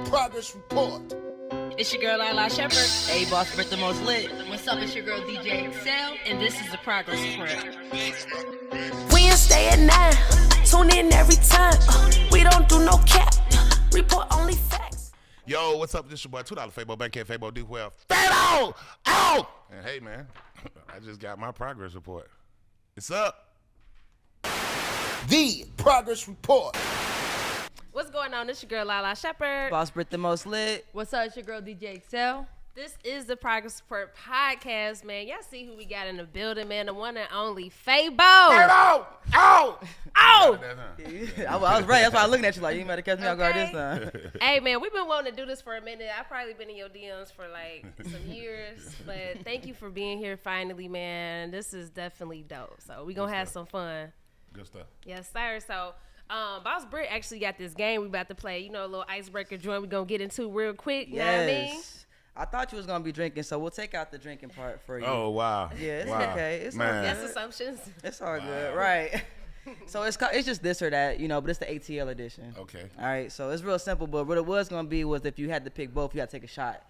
Progress Report. It's your girl, Lala Shepherd. Hey, boss, Brit the most lit. What's up? It's your girl, DJ Excel. And this is the Progress Report. Wednesday at 9. Tune in every time. We don't do no cap. Report only facts. Yo, what's up? This your boy, $2 Fabo, Bankhead Fabo, D4L. Fabo! Out! And hey, man, I just got my progress report. It's up. The Progress Report. What's going on? This your girl, Lala Shepherd. Boss, Brit the most lit. What's up? It's your girl, DJ Excel. This is the Progress Report podcast, man. Y'all see who we got in the building, man. The one and only Fabo. Fabo! Out! Oh! I was right. That's why I'm looking at you like, you better catch me off guard this time. Hey, man, we've been wanting to do this for a minute. I've probably been in your DMs for like some years, but thank you for being here finally, man. This is definitely dope. So we're going to have some fun. Good stuff. Yes, sir. So, Boss Britt actually got this game we about to play. You know, a little icebreaker joint we're going to get into real quick. You know what I mean? I thought you was going to be drinking, so we'll take out the drinking part for you. Oh, wow. Yeah, it's wow. okay. It's man. all That's good. assumptions. It's all good, right. So it's just this or that, you know, but it's the ATL edition. Okay. All right, so it's real simple, but what it was going to be was if you had to pick both, you had to take a shot.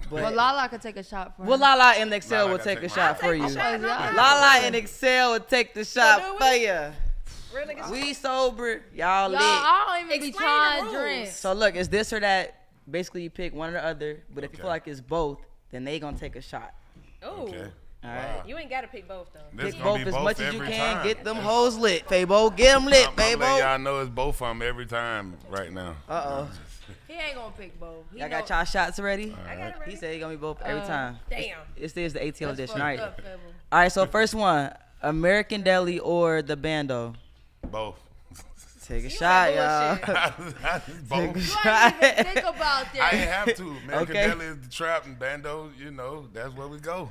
But Well, Lala could take a shot for well, him. Lala and Excel Lala will gotta take a take shot for you. Yeah. Lala and Excel will take the shot do for we? you. Real niggas. We sober, y'all Y'all, lit. I don't even be Explain trying the to rules. drink. So look, it's this or that. Basically, you pick one or the other, but if you Okay. feel like it's both, then they gonna take a shot. Ooh. Okay. All right. Wow. You ain't got to pick both, though. This Pick gonna both be as much as you every can. time. Get them hoes lit, Fabo. Get them lit, I'm letting Fabo. y'all know it's both of them every time right now. Uh-oh. He ain't gonna pick both. He Y'all know- got y'all shots ready? I got it ready. He said he gonna be both every time. Damn. This is the ATL That's edition. fucked All right. up, Fable. All right, so first one, American Deli or the Bando? Both. Take a shot, y'all. Both. Take a You shot. ain't even think about I that. ain't have to. American Okay. Deli is the trap and Bando, you know, that's where we go.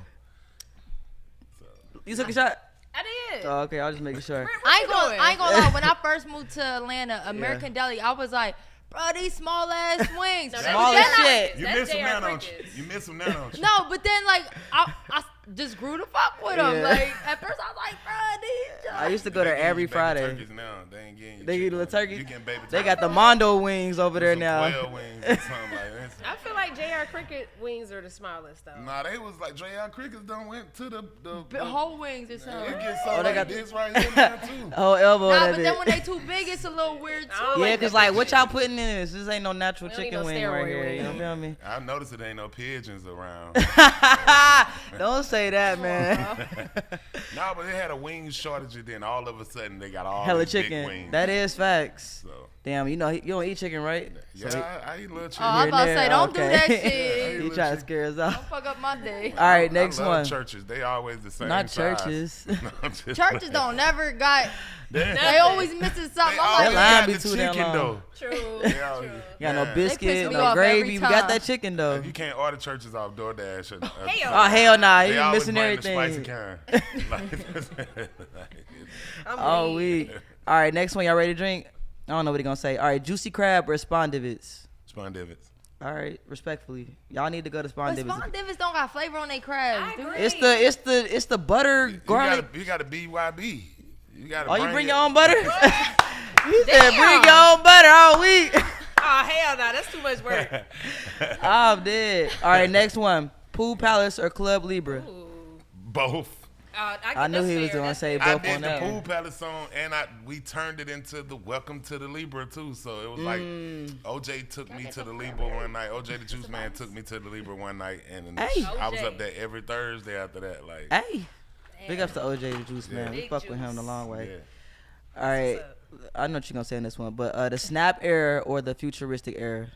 You took a shot? I did. Oh, okay, I was just making sure. I ain't gonna lie. When I first moved to Atlanta, American Deli, I was like, bro, these small ass wings. No, Small that's as shit. You That's miss them J.R. now, don't you? Crickets. You miss them now, don't you? No, but then like I just grew the fuck with them. Yeah. Like at first I was like, bro, these. I used to go there They give every you baby Friday. turkeys now. They ain't getting you They give you chicken. the turkey? You getting baby They turkeys. got the Mondo wings over there Some now. quail wings or something like that. I feel like J.R. Cricket wings are the smallest, though. Nah, they was like J.R. Crickets done went to the Whole wings or it something. gets so Oh, they like got- this right here now too. Oh, elbow Nah, that but then bit. when they too big, it's a little weird too. Oh, Yeah, like cause that like what shit. y'all putting in this? This ain't no natural We don't need chicken no wing right steroid here. You wing. feel me? I noticed it ain't no pigeons around. Don't say that, man. Nah, but they had a wing shortage and then all of a sudden they got all Hella these big chicken. wings. That is facts. So, Damn, you know you don't eat chicken, right? yeah, I eat a little chicken. Oh, I was about to say, don't do that Okay. shit. He trying to scare us Don't off. fuck up my day. All right, next I love one. churches. They always the same Not size. churches. No, I'm just Churches playing. don't never got. They They always missing something. always I'm That like, line got be the too damn chicken long. though. True. They always- You got no Man. biscuit, piss me no off gravy. every We got time. that chicken though. You can't order churches off DoorDash. Or, Oh hell nah, they you always missing bring the everything. spicy kind. Oh we. All right, next one. Y'all ready to drink? I don't know what he gonna say. All right, juicy crab or Spondivits? Spondivits. All right, respectfully, y'all need to go to but Spondivits. Spawn Divis don't got flavor on their crabs. I dude. agree. It's the butter garlic. You got to BYB. You got to. Oh, you bring your own butter? He said bring your own butter all week. Oh, hell no. That's too much work. I'm dead. All right, next one. Pool Palace or Club Libra? Both. I knew he was gonna say I both did on the that Pool one. Palace song, and we turned it into the Welcome to the Libra too. So it was like OJ took me to the Libra one night. OJ the Juice Man took me to the Libra one night, and Hey. I was OJ. up there every Thursday after that. Like, Hey, big ups to OJ the Juice Man. We Big fuck with him juice. the long way. yeah. All right, I know what you're gonna say in this one, but the Snap era or the futuristic era?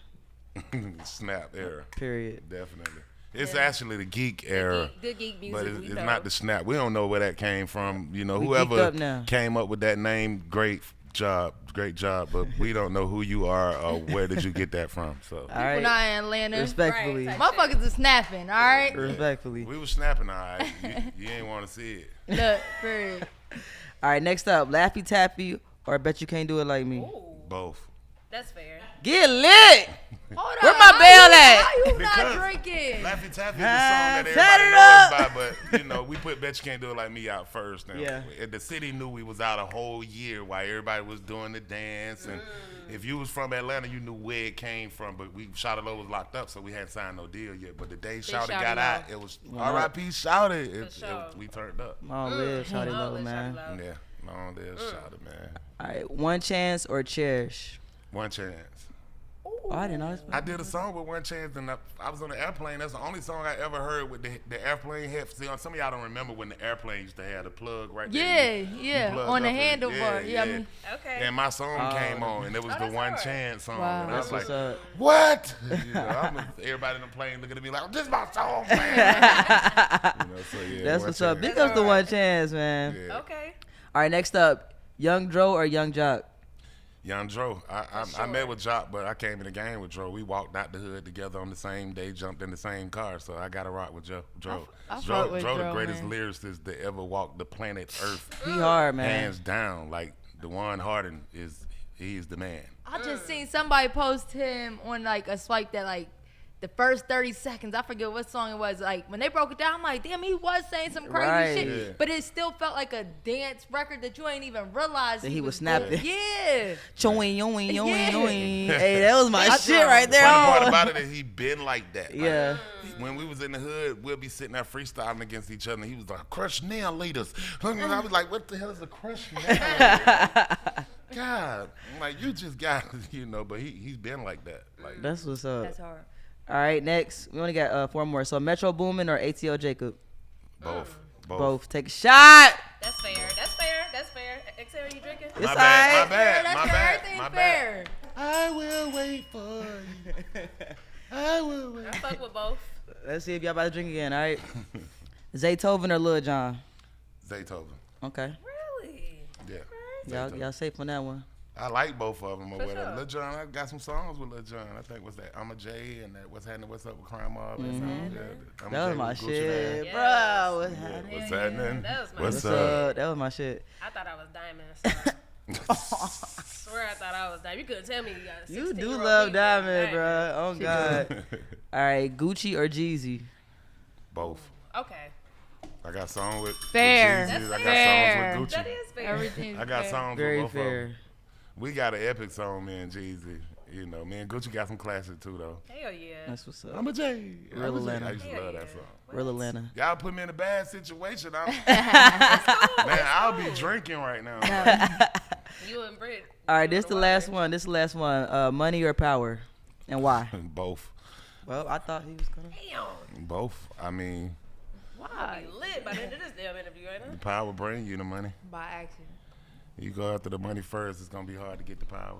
Snap era, Period. definitely. It's actually the geek era. The geek music. But we it's know. not the snap. We don't know where that came from. You know, We geeked whoever up now. came up with that name, great job. But we don't know who you are or where did you get that from. So All People right, not in Atlanta. respectfully, Right, Motherfuckers is snapping, all right? respectfully. we was snapping, all right. You ain't want to see it. Look, period. All right, next up, Laffy Taffy or Bet You Can't Do It Like Me? Ooh, Both. that's fair. Get lit. Hold Where on, my how bail you- at? How you Because- not drinking twerking. Laffy Taffy is the song that Set everybody it knows up. by, but you know, we put Bet You Can't Do It Like Me out first. And Yeah. the city knew we was out a whole year while everybody was doing the dance. And if you was from Atlanta, you knew where it came from. But Shawty Lo was locked up, so we hadn't signed no deal yet. But the day Shawty Shawty got Lo. out, it was R.I.P. Shawty. sure. We turned up. Long live Shawty Lo, Shawty man. Lo. Yeah, long live Shawty, man. All right, One Chance or Cherish? One Chance. Oh, I didn't know this. I did a song with One Chance, and I was on the airplane. That's the only song I ever heard with the airplane head. See, some of y'all don't remember when the airplane used to have the plug right there. Yeah, plug on the up and- handlebar. Yeah, I mean, Okay. And my song came on, and it was the that's One hard. Chance song. Wow. And I was That's like, what's up. what? You know, everybody in the plane looking at me like, this is my song, man. You know, so yeah, That's One what's up. Chance. Big up to One Chance, man. Yeah. Okay. All right, next up, Young Dro or Young Jock? Young Dro. I met with Jock, but I came in the game with Dro. We walked out the hood together on the same day, jumped in the same car, so I got to rock with Dro. I Dro, fuck with the Dro, greatest man. lyricist that ever walked the planet Earth. He hard, man. Hands down. Like, DeJuan Harden he is the man. I just seen somebody post him on like a swipe that like the first 30 seconds. I forget what song it was. Like when they broke it down, I'm like, damn, he was saying some crazy Right. shit. Yeah. But it still felt like a dance record that you ain't even realized That he was snapping. Yeah. Choing, yoing, yoing, Yeah. yoing. Hey, that was my I shit tried. right there. Funny part Oh. about it is he been like that. Like, Yeah. when we was in the hood, we'll be sitting there freestyling against each other, and he was like, crush nail leaders. And I was like, what the hell is a crush nail leader? God, I'm like, you just got, you know, but he's been like that. Like, That's what's up. That's hard. All right, next. We only got 4 more. So Metro Boomin or ATL Jacob? Both. Take a shot. That's fair. That's fair. That's fair. Xavier, you drinking? It's My all bad, right. my bad, That's my fair. bad, Everything's my bad. fair. I will wait for you. I will wait. I fuck with both. Let's see if y'all about to drink again, all right? Zaytoven or Lil Jon? Zaytoven. Okay. Really? Yeah. Y'all Zaytoven. safe on that one. I like both of them or For whatever. sure. Lil Jon, I got some songs with Lil Jon. I think was that I'm a J and that What's Happening, What's Up with Crime Mob. Yeah, I'm That was J my with Gucci shit, Mane. Yes. bro. What's happening? What's happening? That was my What's What's up? up? That was my shit. I thought I was Diamond. I swear I thought I was Diamond. You couldn't tell me you got a You do 16-year-old love me. Diamond, bro. Oh, God. All right, Gucci or Jeezy? Both. Okay. I got songs with Fair. Jeezy. I got fair. songs with That Gucci. is fair. Everything's I got fair. songs Very with both of fair. them. We got an epic song, me and Jeezy. You know, me and Gucci got some classics too, though. Hell yeah. That's what's up. I'm a J. Real I'm a J. Atlanta. I used to Hell love yeah. that song. Real Atlanta. Y'all put me in a bad situation. Man, I'll be drinking right now. You and Britt. All right, this the last one. This the last one. Money or power? And why? Both. Well, I thought he was going to. Damn. Both. I mean, Why? Lit by the end of this damn interview, ain't the it? power bring you the money. By accident. You go after the money first, it's going to be hard to get the power.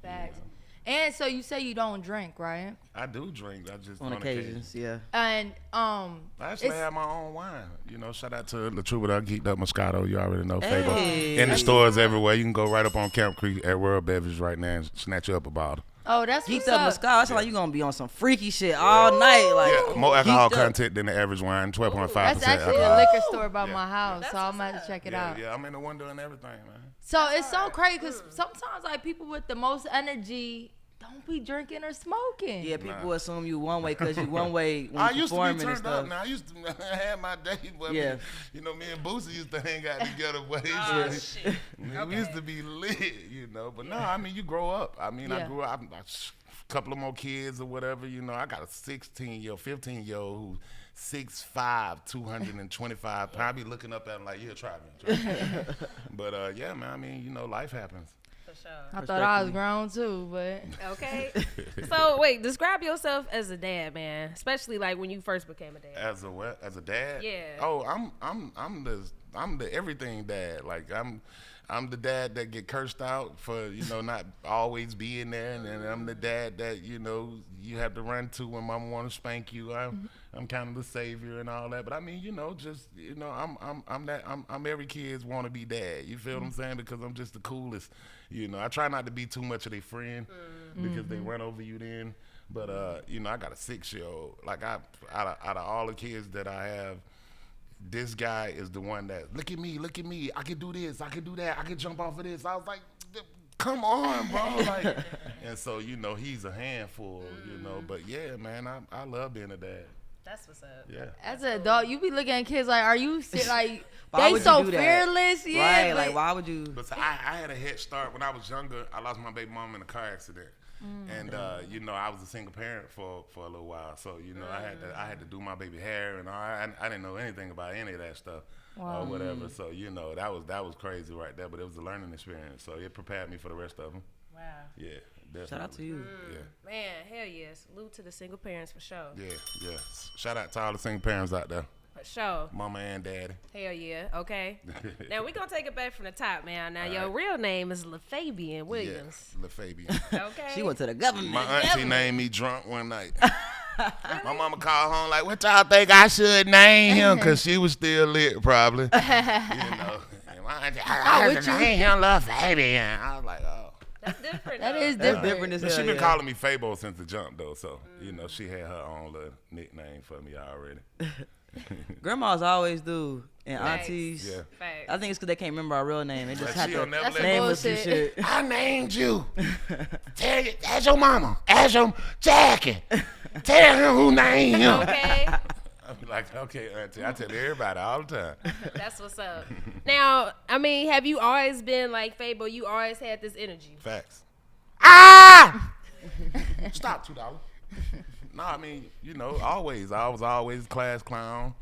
Facts. And so you say you don't drink, right? I do drink. I just On occasions, yeah. And I actually it's- have my own wine. You know, shout out to La Troubadour Geeked Up Moscato. You already know Hey. Fabo. In the stores everywhere. You can go right up on Camp Creek at World Beverage right now and snatch you up a bottle. oh, that's Geeked what's up up. Moscato. I sound like you going to be on some freaky shit all night. Like, Yeah, more alcohol geeked up. content than the average wine, 12.5%. That's actually alcohol. a liquor store by Yeah. my house, That's so I'm what's gonna up. check it Yeah, out. yeah, I'm in the one doing everything, man. So it's so crazy because sometimes like people with the most energy don't be drinking or smoking. Yeah, people assume you one way because you one way when I you used to be performing and turned stuff. up. Now I used to have my day, but Yeah. you know, me and Boosie used to hang out together. But Oh, shit. we used to be lit, you know. But no, I mean, you grow up. I mean, I Yeah. grew up. A couple of more kids or whatever, you know. I got a 16-year-old, 15-year-old who's 6'5", 225 pounds. I be looking up at him like, yeah, try me. But yeah, man. I mean, you know, life happens. For sure. I thought I was grown too, but Okay. So wait, describe yourself as a dad, man. Especially like when you first became a dad. As a what? As a dad? Yeah. Oh, I'm the everything dad. Like I'm the dad that get cursed out for, you know, not always being there, and then I'm the dad that, you know, you have to run to when mama want to spank you. I'm kind of the savior and all that. But I mean, you know, just, you know, I'm every kid's want to be dad. You feel what I'm saying? Because I'm just the coolest. You know, I try not to be too much of their friend because they run over you then. But you know, I got a 6-year-old. Like out of all the kids that I have, this guy is the one that, look at me, I can do this, I can do that, I can jump off of this. I was like, come on, bro. Like, And so, you know, he's a handful, you know. But yeah, man, I love being a dad. That's what's up. Yeah. As an adult, you be looking at kids like, are you like Why they would so you do that? fearless? Yeah, Right, but like why would you? But I had a head start when I was younger. I lost my baby mom in a car accident. And you know, I was a single parent for a little while. So, you know, I had to do my baby hair and all. I didn't know anything about any of that stuff or whatever. So, you know, that was crazy right there, but it was a learning experience. So, it prepared me for the rest of them. Wow. Yeah. Definitely. Shout out to you. Yeah. Man, hell yes. Salute to the single parents for sure. Yeah. Shout out to all the single parents out there. For sure. Mama and daddy. Hell yeah. Okay. Now we gonna take it back from the top, man. Now All your right. real name is LaFabian Williams. Yeah, LaFabian. Okay. She went to the government. My auntie named me drunk one night. My mama called home like, what y'all think I should name him? Because she was still lit, probably. You know. And my auntie, I should name him LaFabian. I was like, oh. That's different. that though. is That's different. different as But hell. she been yeah. calling me Fabo since the jump, though. So, you know, she had her own little nickname for me already. Grandmas always do, and Facts. aunties. Yeah. Facts. I think it's because they can't remember our real name. They just Like, have she'll to never That's let name me. us some bullshit. shit. I named you. Tell you, that's your mama. That's your Jackie. Tell him who named him. Okay. I'm like, okay, auntie. I tell everybody all the time. That's what's up. Now, I mean, have you always been like Fabo? You always had this energy. Facts. Ah! Stop, $2. No, I mean, you know, always. I was always a class clown.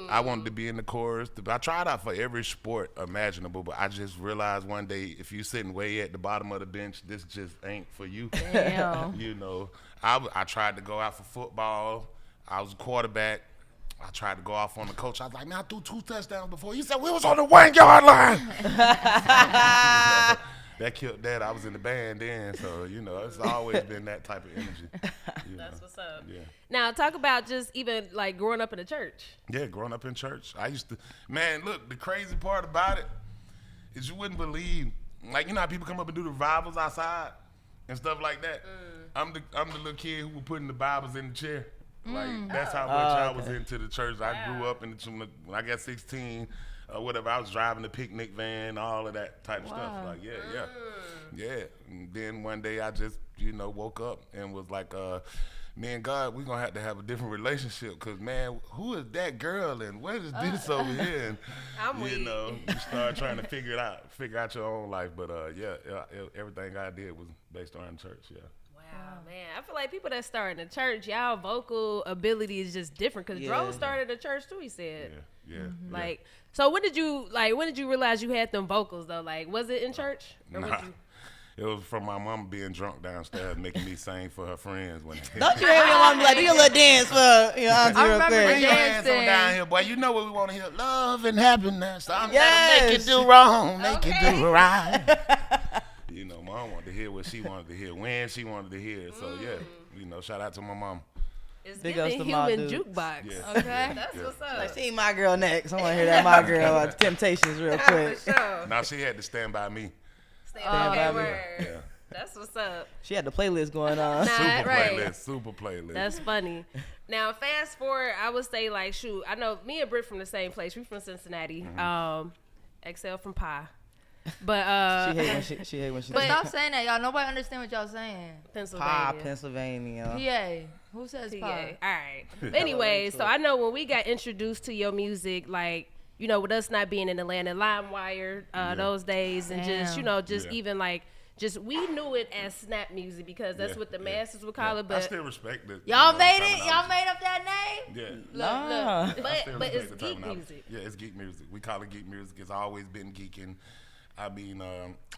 I wanted to be in the chorus. I tried out for every sport imaginable, but I just realized one day if you sitting way at the bottom of the bench, this just ain't for you. Damn. You know, I tried to go out for football. I was a quarterback. I tried to go off on the coach. I was like, man, I threw 2 touchdowns before. He said we was on the 1 yard line. You know, that killed that. I was in the band then, so you know it's always been that type of energy. That's what's up. Yeah. Now, talk about just even like growing up in the church. Yeah, growing up in church, I used to. Man, look, the crazy part about it is you wouldn't believe. Like you know how people come up and do the revivals outside and stuff like that. I'm the little kid who was putting the Bibles in the chair. Like that's how much I was into the church. I grew up in the when I got 16. Whatever, I was driving the picnic van, all of that type of stuff. Like, yeah. And then one day I just, you know, woke up and was like, me and God, we're going to have a different relationship because, man, who is that girl and what is this over here? And, I'm you weak. know, you start trying to figure out your own life. But, everything I did was based around church, yeah. Wow, man. I feel like people that start in the church, y'all vocal ability is just different. Because Dro started a church too, he said. Yeah. Like, so when did you realize you had them vocals though? Like, was it in church? Or Nah. was you? It was from my mama being drunk downstairs, making me sing for her friends one day. Don't you hear your mom be like, do your little dance for your auntie real remember quick? Bring your ass on dancing. down here, boy. You know what we want to hear? Love and happiness. I'm Yes. gonna make you do wrong, make Okay. you do right. You know, mom wanted to hear what she wanted to hear, when she wanted to hear. So yeah, you know, shout out to my mom. It's Big giving ups to my human dude. jukebox. Yeah. Okay. That's what's up. Like, see my girl next. I want to hear that my girl Temptations real quick. For sure. Now she had to stand by me. Stand by okay, me. word. Yeah. That's what's up. She had the playlist going on. Nah, Super right. playlist, super playlist. That's funny. Now, fast forward, I would say like, shoot, I know me and Britt from the same place. We from Cincinnati. Excel from Pie. But She hate when she But say stop saying that, y'all. Nobody understand what y'all saying. Pa, Pennsylvania. Pennsylvania. PA. Who says PA. PA? All right. But anyway, so I know when we got introduced to your music, like, you know, with us not being in Atlanta, LimeWire, those days, and just, Damn. you know, just Yeah. even like, just we knew it as snap music because that's Yeah, what the yeah, masses would call yeah. it. I But still respect it. Y'all made it? Y'all made up that name? Yeah. Nah. look, I still but it's respect the geek terminology. music. Yeah, it's geek music. We call it geek music. It's always been geeking. I mean,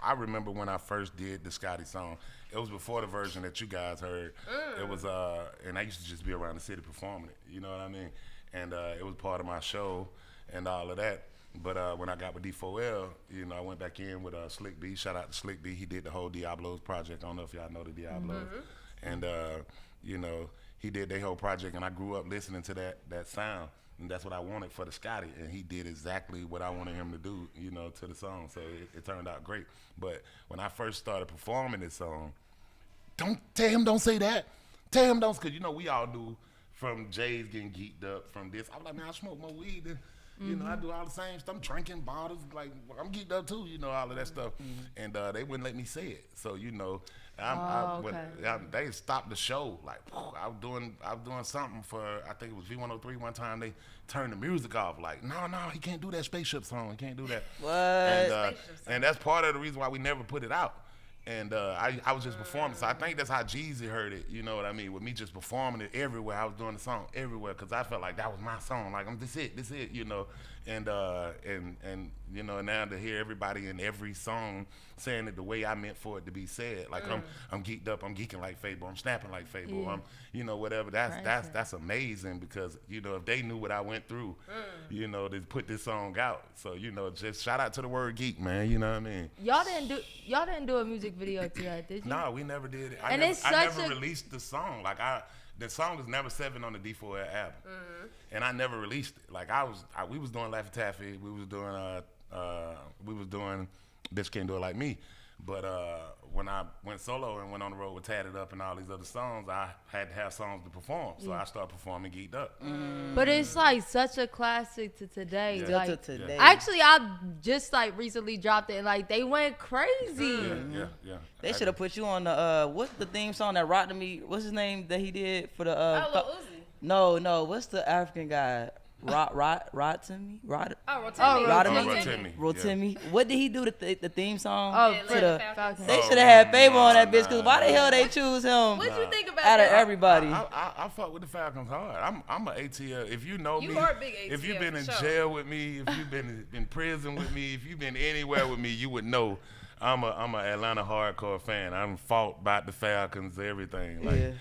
I remember when I first did the Scotty song. It was before the version that you guys heard. It was, and I used to just be around the city performing it. You know what I mean? And it was part of my show and all of that. But when I got with D4L, you know, I went back in with Slick B. Shout out to Slick B. He did the whole Diablos project. I don't know if y'all know the Diablos. And, you know, he did their whole project, and I grew up listening to that sound. And that's what I wanted for the Scotty, and he did exactly what I wanted him to do, you know, to the song. So it turned out great. But when I first started performing this song, don't say that. Tell him don't, because, you know, we all do from Jay's getting geeked up from this. I was like, man, I smoke more weed than, you know, I do all the same stuff. I'm drinking bottles, like, I'm geeked up too, you know, all of that stuff. And they wouldn't let me say it. So, you know, They stopped the show. Like I was doing something for, I think it was V103 one time. They turned the music off. Like, no, he can't do that spaceship song. He can't do that. What? And that's part of the reason why we never put it out. And I was just performing. So I think that's how Jeezy heard it. You know what I mean? With me just performing it everywhere. I was doing the song everywhere because I felt like that was my song. Like, this it, you know. And you know, now to hear everybody in every song saying it the way I meant for it to be said. Like, I'm geeked up. I'm geeking like Fabo. I'm snapping like Fabo. I'm, you know, whatever. That's amazing because, you know, if they knew what I went through, you know, to put this song out. So, you know, just shout out to the word geek, man. You know what I mean? Y'all didn't do a music video to that, did you? No, we never did it. And I never released the song. Like the song was never 7 on the D4L album, and I never released it. Like we was doing Laffy Taffy, we was doing Bitch Can't Do It Like Me, but when I went solo and went on the road with Tatted Up and all these other songs, I had to have songs to perform, so I started performing Geeked Up. But it's like such a classic to today. Yeah. Like, to today. actually, I just like recently dropped it, and like they went crazy. Yeah. They should have put you on the what's the theme song that Rotimi? What's his name that he did for the Lil Uzi. No, what's the African guy? Rotimi? Rotimi. Yeah. What did he do to the theme song? Oh, to the Falcons. They should have had Fabo on that bitch. Cause why the hell they choose him What you think about out of that? everybody? I fuck with the Falcons hard. I'm a ATL. If you know You me, are a big ATL if you've been in for sure. jail with me, if you've been in prison with me, if you've been anywhere with me, you would know I'm a Atlanta hardcore fan. I'm fought by the Falcons, everything. Like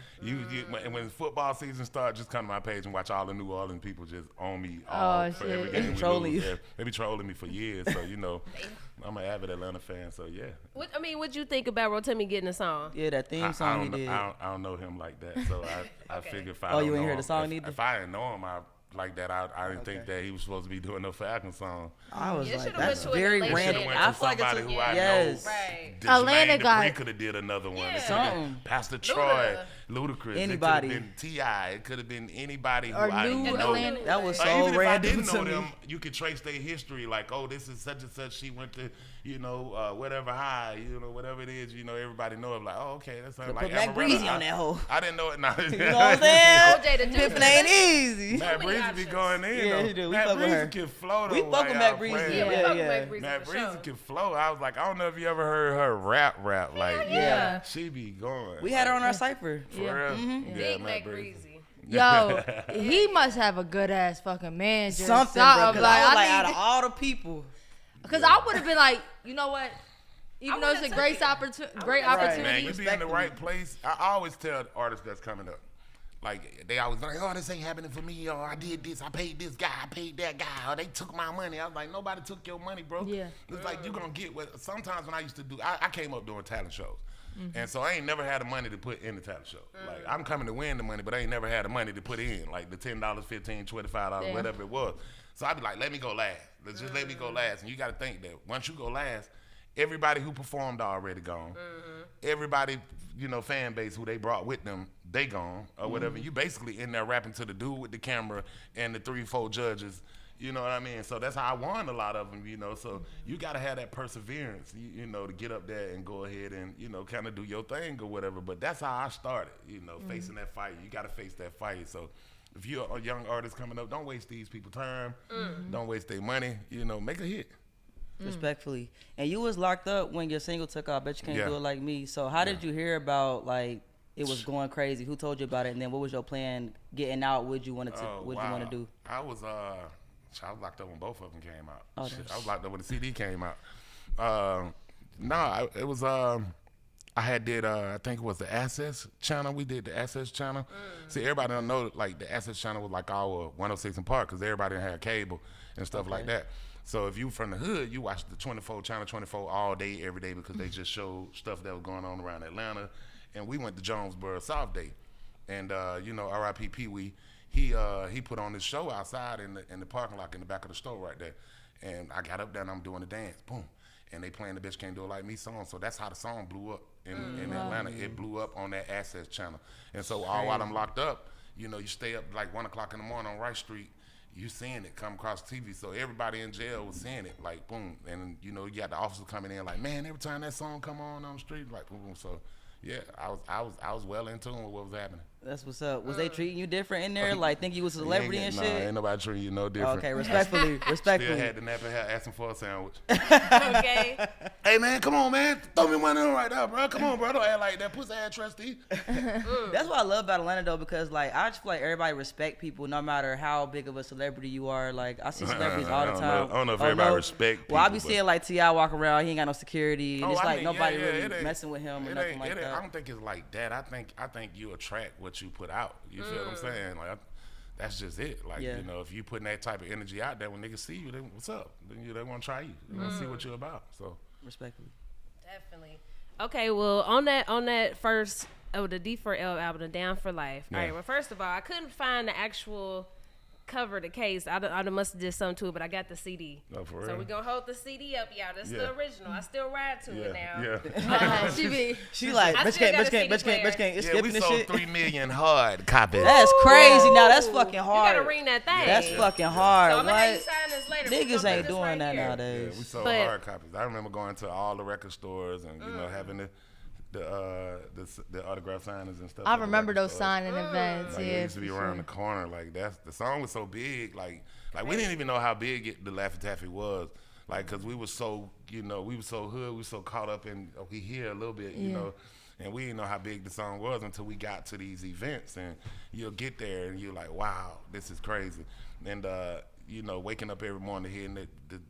when football season starts, just come to my page and watch all the New Orleans people just on me for every game. They be trolling you. Yeah, they be trolling me for years. So you know, I'm an avid Atlanta fan. So yeah. What'd you think about Rotimi getting a song? Yeah, that theme song he did. I don't know him like that, so I figured if I Oh, don't you ain't know heard him, the song either? If I didn't know him, like that, I didn't think that he was supposed to be doing no Falcon song. I was You like, should've that's went to very Atlanta. random. Went I to feel like somebody it's who I yes. know. Right. Atlanta Jermaine got- Dupri could have did another one. Yeah. It could have Something. been Pastor Troy, Ludacris. Anybody. It could have been T.I. It could have been anybody who Or I New know. Atlanta. That was Or so even if I random didn't to know me. them, you could trace their history. Like, oh, this is such and such. She went to, you know, whatever high, you know, whatever it is. You know, everybody know it. Like, oh, okay, that's like Put Mac Amaretto. Breezy on that hoe. I didn't know it. Nah. You know what I'm saying? OJ the Pimpin' ain't easy. Matt many Breezy be options. going in. Yeah, though. he do. We Matt fuck with Breezy her. can flow. We though, fuck with while Mac y'all Breezy. playing. Yeah, we Yeah, fuck with yeah. Mac Breezy Matt for Breezy sure. can flow. I was like, I don't know if you ever heard her rap. Like, Yeah. she be going. We had her on our cipher. For Yeah. real? Big Mac Breezy. Yo, he must have a good ass fucking manager. Something, bro. 'Cause Like, I was I like, out need- of all the people, Because I would have been like, you know what? Even though it's a would've great took it. great would've opportunity. Man, you be in the Respectfully. right place. I always tell artists that's coming up, like, they always like, oh, this ain't happening for me, or I did this, I paid this guy, I paid that guy, or they took my money. I was like, nobody took your money, bro. Yeah. It's like, you gonna get what, sometimes when I used to do, I came up doing talent shows. And so I ain't never had the money to put in the talent show. Like, I'm coming to win the money, but I ain't never had the money to put in, like the $10, $15, $25, Damn. whatever it was. So I'd be like, let me go last. Let's just let me go last. And you got to think that once you go last, everybody who performed already gone. Everybody, you know, fan base who they brought with them, they gone or whatever. You basically in there rapping to the dude with the camera and the 3-4 judges. You know what I mean? So that's how I won a lot of them, you know. So you got to have that perseverance, you know, to get up there and go ahead and, you know, kind of do your thing or whatever. But that's how I started, you know, facing that fight. You got to face that fight. So if you're a young artist coming up, don't waste these people's time. Don't waste their money. You know, make a hit. respectfully. And you was locked up when your single took off. Bet you can't Yeah. do it like me. So how did you hear about like it was going crazy? Who told you about it? And then what was your plan getting out? What you wanted to? What you want to do? I was locked up when both of them came out. Oh, Shit, that's- I was locked up when the CD came out. It was I had did I think it was the Access channel. We did the Access channel. See, everybody don't know like the Access channel was like our 106 in Park because everybody had cable and stuff like that. So if you from the hood, you watch the 24 channel 24 all day, every day because they just showed stuff that was going on around Atlanta. And we went to Jonesboro South Day, and you know, R.I.P. Pee Wee. He put on this show outside in the parking lot in the back of the store right there. And I got up there and I'm doing the dance. Boom. And they playing the Bitch Can't Do It Like Me song. So that's how the song blew up in Atlanta. It blew up on that Access channel. And so all while I'm locked up, you know, you stay up like 1 o'clock in the morning on Rice Street, you seeing it come across TV. So everybody in jail was seeing it, like boom. And you know, you got the officers coming in like, man, every time that song come on the street, like boom, boom. So yeah, I was well in tune with what was happening. That's what's up. Was they treating you different in there? Like, think you was a celebrity and shit? Ain't nobody treating you no different. Okay, respectfully. Still had the nappy hair asking for a sandwich. Okay. Hey, man, come on, man. Throw me one in right now, bro. Come on, bro. Don't act like that. Pussy ass trustee. That's what I love about Atlanta, though, because, like, I just feel like everybody respect people no matter how big of a celebrity you are. Like, I see celebrities all the time. I don't know if everybody respect people. Well, I be seeing, like, T.I. walk around. He ain't got no security. And it's like nobody really messing with him or nothing like that. I don't think it's like that. I think you attract what you put out. You feel what I'm saying? Like, that's just it. Like, you know, if you putting that type of energy out there, when niggas see you, then what's up? Then they want to try you. They want to see what you're about. So, respectfully. Definitely. Okay, well, on that first the D4L album, The Down for Life. Yeah. All right, well, first of all, I couldn't find the actual cover, the case. I must have did something to it, but I got the CD. Oh, for so real? we're going to hold the CD up, y'all. That's the original. I still ride to it now. Yeah. She like, bitch can't, it's Yeah, skipping we this sold shit. 3 million hard copies. That's crazy. Now, that's fucking hard. You got to ring that thing. That's fucking hard. So I'm going to have you What? sign this later. Niggas We're gonna ain't put this doing right that here. nowadays. Yeah, we sold But- hard copies. I remember going to all the record stores and you know having the autograph signers and stuff. I at the remember record those stores. signing events. Like, Yeah, it used to be for around sure. the corner. Like the song was so big. Like we didn't even know how big the Laffy Taffy was. Like, cause we were so, you know, we were so hood, we were so caught up in we hear a little bit, you know, and we didn't know how big the song was until we got to these events, and you'll get there and you're like, wow, this is crazy, and you know, waking up every morning hearing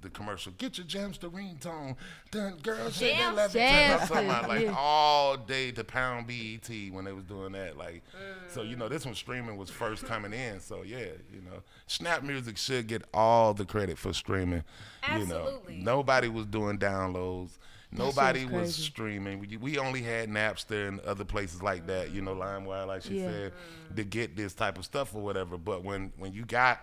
the commercial, get your jams to ringtone, done, girl, shake that Laffy Taffy. I'm talking about like all day to pound BET when they was doing that, like, so you know, this when streaming was first coming in, so yeah, you know, Snap Music should get all the credit for streaming. Absolutely. You know, nobody was doing downloads. Nobody was streaming. We only had Napster and other places like that, you know, LimeWire, like she said, to get this type of stuff or whatever. But when you got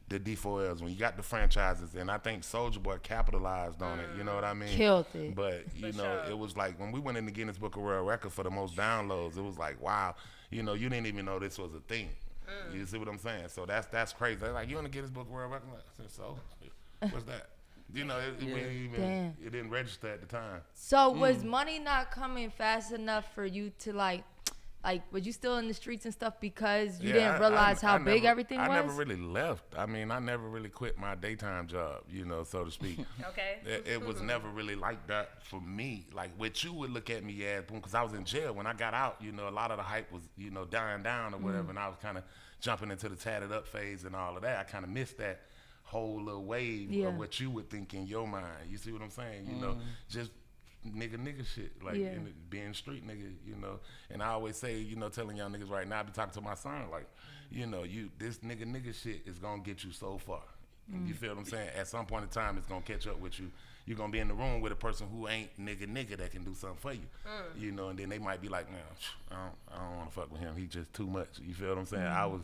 the D4Ls, when you got the franchises, and I think Soulja Boy capitalized on it, you know what I mean? Killed it. But, you know, it was like when we went in the Guinness Book of World Records for the most downloads, it was like, wow, you know, you didn't even know this was a thing. You see what I'm saying? So that's crazy. They're like, you want to Guinness Book of World Records? I said, so? What's that? You know, it didn't register at the time. So was money not coming fast enough for you to like, was you still in the streets and stuff because you didn't realize how big everything was? I never really left. I mean, I never really quit my daytime job, you know, so to speak. Okay. It was never really like that for me. Like what you would look at me as, because I was in jail. When I got out, you know, a lot of the hype was, you know, dying down or whatever, and I was kind of jumping into the tatted up phase and all of that. I kind of missed that whole little wave of what you would think in your mind. You see what I'm saying? You know, just nigga shit, like being street nigga, you know. And I always say, you know, telling y'all niggas right now, I be talking to my son, like, you know, this nigga shit is gonna get you so far. You feel what I'm saying? At some point in time, it's gonna catch up with you. You're gonna be in the room with a person who ain't nigga that can do something for you. You know, and then they might be like, man, I don't wanna fuck with him. He just too much. You feel what I'm saying?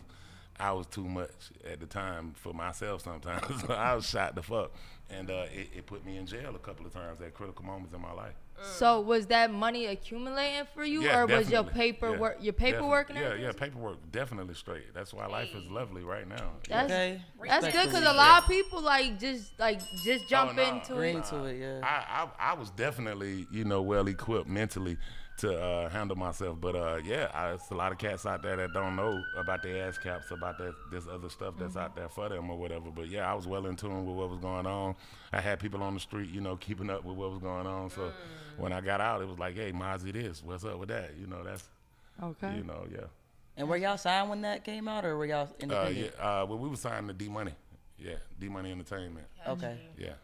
I was too much at the time for myself sometimes. So I was shot the fuck. And it put me in jail a couple of times at critical moments in my life. So was that money accumulating for you, Yeah, or was your definitely. paperwork, Yeah, your paperwork definitely. and everything? Yeah, paperwork definitely straight. That's why life is lovely right now. That's, Okay. that's good because a lot of people just jump no. into Green it. to it, yeah. I was definitely, you know, well equipped mentally to handle myself, but it's a lot of cats out there that don't know about their ass caps, about this other stuff that's out there for them or whatever. But yeah, I was well in tune with what was going on. I had people on the street, you know, keeping up with what was going on. So when I got out, it was like, hey, Mozzie, this, what's up with that? You know, that's Okay. you know, yeah. And were y'all signed when that came out, or were y'all independent? Well, we were signed to D Money. Yeah, D Money Entertainment. Okay. Yeah.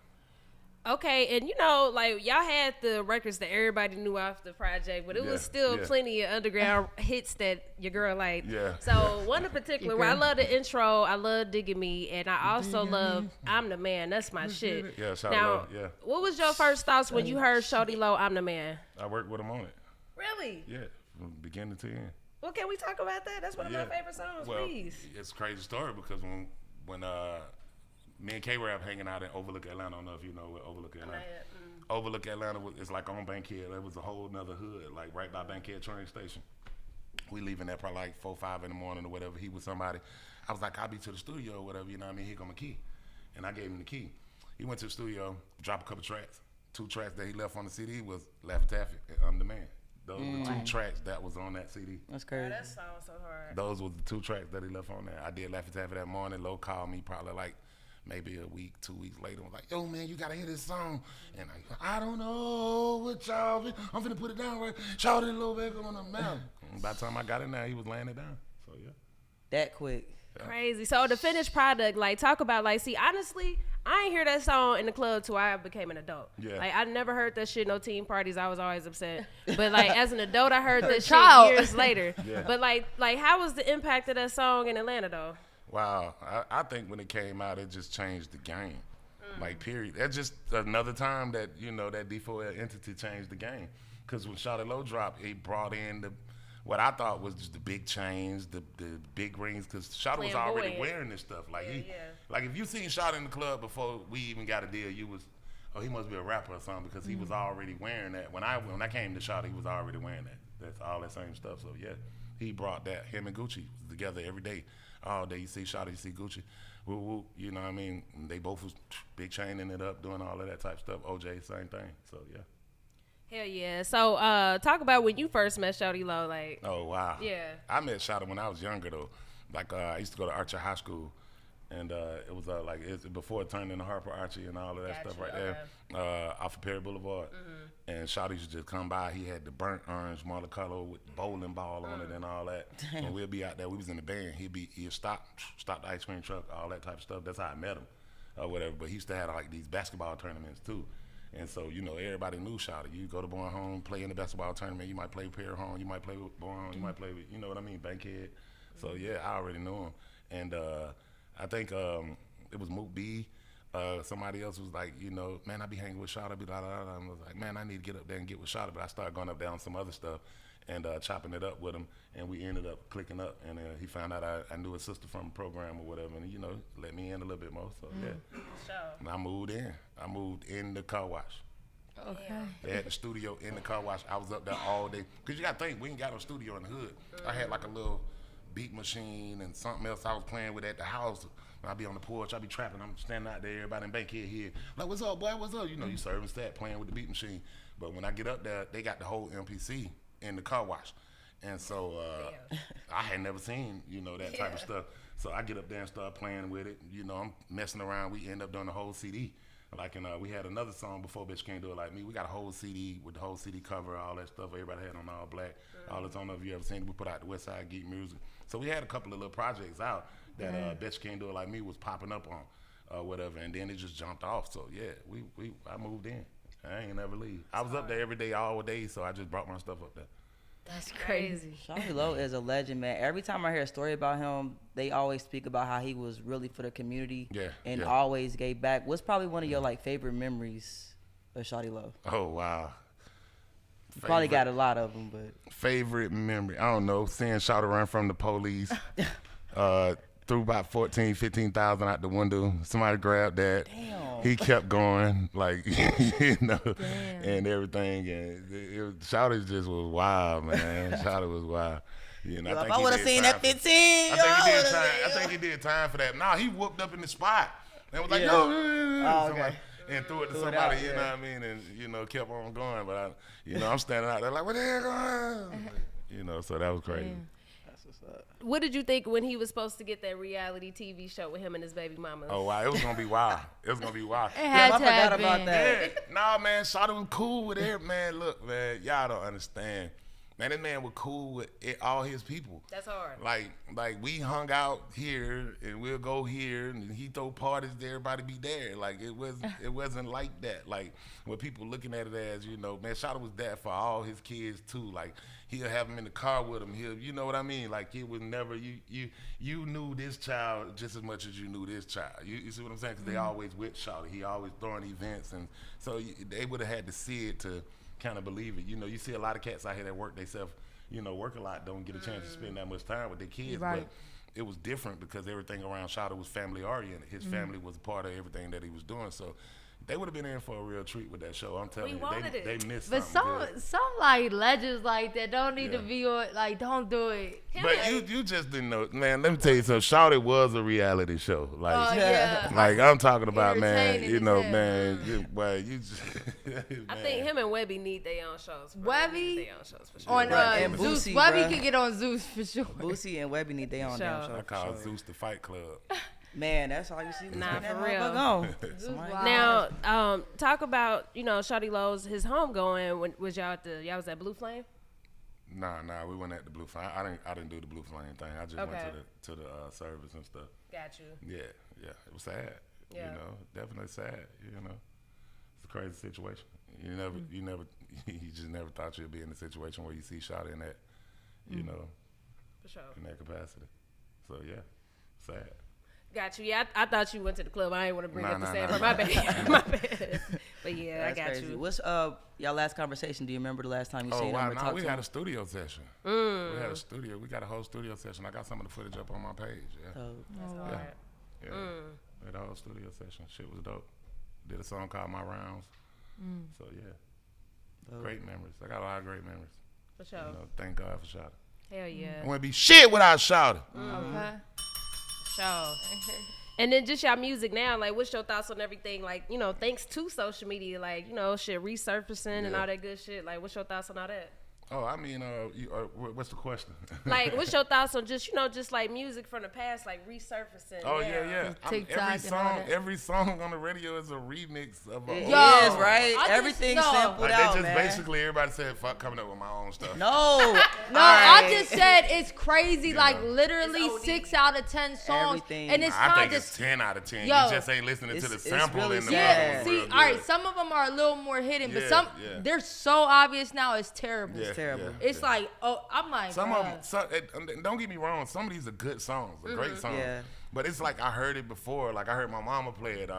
Okay, and you know, like y'all had the records that everybody knew off the project, but it was still plenty of underground hits that your girl liked. Yeah. So one in particular, where I love the intro, I love Digging Me, and I also love I'm the Man. That's my shit. Yeah, Shawty Now, Lo, yeah. what was your first thoughts when you heard Shawty Lo, I'm the Man? I worked with him on it. Really? Yeah, from beginning to end. Well, can we talk about that? That's one of my favorite songs, well, please. It's a crazy story because when me and K-Rap hanging out in Overlook, Atlanta, I don't know if you know what Overlook, Atlanta. Overlook, Atlanta is like on Bankhead. It was a whole nother hood, like right by Bankhead train station. We leaving there probably like 4, 5 in the morning or whatever. He was somebody. I was like, I'll be to the studio or whatever, you know what I mean? Here come my key. And I gave him the key. He went to the studio, dropped a couple tracks. 2 tracks that he left on the CD was Laffy Taffy and I'm the Man. Those were the 2 tracks that was on that CD. That's crazy. That sounds so hard. Those were the 2 tracks that he left on there. I did Laffy Taffy that morning. Lo called me probably like maybe a week, 2 weeks later. Was like, yo, man, you got to hear this song. And I don't know what y'all, I'm finna put it down right. Shawty Lo back on the mountain. By the time I got in there, he was laying it down. So, yeah. That quick. Yeah. Crazy. So the finished product, like, talk about, like, see, honestly, I ain't hear that song in the club till I became an adult. Yeah. Like, I never heard that shit, no teen parties. I was always upset. But, like, as an adult, I heard that Child. shit years later. Yeah. But, like, how was the impact of that song in Atlanta, though? Wow. I think when it came out, it just changed the game. Like, period. That's just another time that, you know, that D4L entity changed the game. Because when Shawty Lo dropped, it brought in what I thought was just the big chains, the big rings, because Shawty was already wearing this stuff. Like, like if you seen Shawty in the club before we even got a deal, you was, oh, he must be a rapper or something, because he was already wearing that. When I came to Shawty, he was already wearing that. That's all that same stuff. So yeah, he brought that. Him and Gucci was together every day. All day you see Shawty, you see Gucci. Woo woo, you know what I mean? They both was big chaining it up, doing all of that type stuff. OJ, same thing. So yeah. Hell yeah. So talk about when you first met Shawty Lo, like. Oh wow. Yeah. I met Shawty when I was younger though. Like I used to go to Archer High School, and it was like it's before it turned into Harper Archie and all of that stuff right there, off of Perry Boulevard. And Shawty used to just come by. He had the burnt orange Monte-Carlo with bowling ball on it and all that. And we'd be out there. We was in the band. He'd stop the ice cream truck, all that type of stuff. That's how I met him, or whatever. But he used to have like these basketball tournaments too. And so, you know, everybody knew Shawty. You go to Bourne Home, play in the basketball tournament. You might play with Perry Home. You might play with Bourne Home. You might play with, you know what I mean, Bankhead. So, yeah, I already knew him. And I think it was Mook B. Somebody else was like, you know, man, I be hanging with Shawty. And I was like, man, I need to get up there and get with Shawty. But I started going up there on some other stuff and chopping it up with him. And we ended up clicking up. And he found out I knew his sister from the program or whatever. And, you know, let me in a little bit more. So, yeah. And I moved in. I moved in the car wash. Okay. They had the studio in the car wash. I was up there all day. Because you got to think, we ain't got no studio in the hood. I had like a little beat machine and something else I was playing with at the house. When I be on the porch, I be trapping. I'm standing out there, everybody in Bankhead here. Like, what's up, boy? What's up? You know, you serving stat, playing with the beat machine. But when I get up there, they got the whole MPC in the car wash. And so I had never seen, you know, that type of stuff. So I get up there and start playing with it. You know, I'm messing around. We end up doing the whole CD. Like, we had another song before Bitch Can't Do It Like Me. We got a whole CD with the whole CD cover, all that stuff. Everybody had on all black. All the time, if you ever seen it, we put out the West Side Geek music. So we had a couple of little projects out that Bitch Can't Do It Like Me was popping up on, whatever. And then it just jumped off. So yeah, I moved in. I ain't never leave. I was up there every day, all day. So I just brought my stuff up there. That's crazy. Shawty Lo is a legend, man. Every time I hear a story about him, they always speak about how he was really for the community and always gave back. What's probably one of your like favorite memories of Shawty Lo? Oh wow. Probably got a lot of them, but favorite memory, I don't know, seeing Shawty run from the police, threw about 15,000 out the window. Somebody grabbed that. Damn. He kept going, like, you know, and everything. And Shawty just was wild, man. Shawty was wild. You know, if I would have seen that 15, I think he did time for that. Nah, he whooped up in the spot and was like, yo, and threw it to somebody, you know what I mean, and, you know, kept on going. But, I'm standing out there like, what the hell going on? You know, so that was crazy. That's what's up. What did you think when he was supposed to get that reality TV show with him and his baby mama? Oh, wow. It was going to be wild. It was going to be wild. I forgot about that. Yeah. Nah, man, Shawty was cool with it. Man, look, man, y'all don't understand. Man, that man was cool with all his people. That's hard. Like we hung out here and we'll go here and he throw parties there, everybody be there. Like it wasn't like that. Like when people looking at it as, you know, man, Shawty was there for all his kids too. Like he'll have them in the car with him. You know what I mean? Like it was never, you knew this child just as much as you knew this child. You see what I'm saying? Because they always with Shawty. He always throwing events, and so they would have had to see it to kind of believe it. You know, you see a lot of cats out here that work themselves, you know, work a lot, don't get a chance to spend that much time with their kids. Right. But it was different because everything around Shawty was family oriented. His family was a part of everything that he was doing. So They would have been in for a real treat with that show. I'm telling you, they missed but something. But some like legends like that don't need to be on. Like, don't do it. But you just didn't know, man. Let me tell you something. Shawty was a reality show. Like, yeah. like I'm talking about, man. Entertaining You know, as hell. man. Well, you just. I think him and Webby need their own shows. Webby for sure. on And Zeus. Boosie, Webby bruh. can get on Zeus for sure. Boosie and Webby need their own damn show. I call Zeus the Fight Club. Man, that's all you see. Nah, that for real. motherfucker on. Now, talk about Shawty Lo's his home going. When was y'all was at Blue Flame? Nah, we went at the Blue Flame. I didn't do the Blue Flame thing. I just went to the service and stuff. Got you. Yeah. It was sad. Yeah. You know, definitely sad. You know, it's a crazy situation. You just never thought you'd be in a situation where you see Shawty in that, you know, for sure, in that capacity. So yeah, sad. Got you. Yeah, I thought you went to the club. I didn't want to bring up the sad part. Nah. My bad. My bad. But yeah, That's I got crazy. you. What's y'all last conversation? Do you remember the last time you seen wow, him or talked we to had him? a studio session. We had a studio. We got a whole studio session. I got some of the footage up on my page. Yeah. That's Yeah. hard. Yeah. We had a whole studio session. Shit was dope. Did a song called My Rounds. So yeah. Great memories. I got a lot of great memories. For sure. You know, thank God for Shawty. Hell yeah. I wouldn't be shit without Shawty. Okay. Sure. And then just y'all music now, like, what's your thoughts on everything? Like, thanks to social media, like, shit resurfacing and all that good shit. Like, what's your thoughts on all that? Oh, I mean, what's the question? Like, what's your thoughts on just, just like music from the past, like resurfacing? Oh yeah. TikTok Every song on the radio is a remix of a. It old is, song. right? Everything's sampled Like out, they just man. basically everybody said, "Fuck coming up with my own stuff." No, I just said it's crazy. You like know. literally 6 out of 10 songs, Everything. and it's I kind think of it's 10 out of 10. Yo, You just ain't listening to the it's sample really in the sad. motherfucker See, real all right, good. some of them are a little more hidden, but Yeah, some yeah. they're so obvious now. It's terrible. Yeah, terrible. yeah, It's yeah. like, oh, I'm like, Some bruh. of them, don't get me wrong, some of these are good songs, great songs. Yeah. But it's like I heard it before, like I heard my mama play it.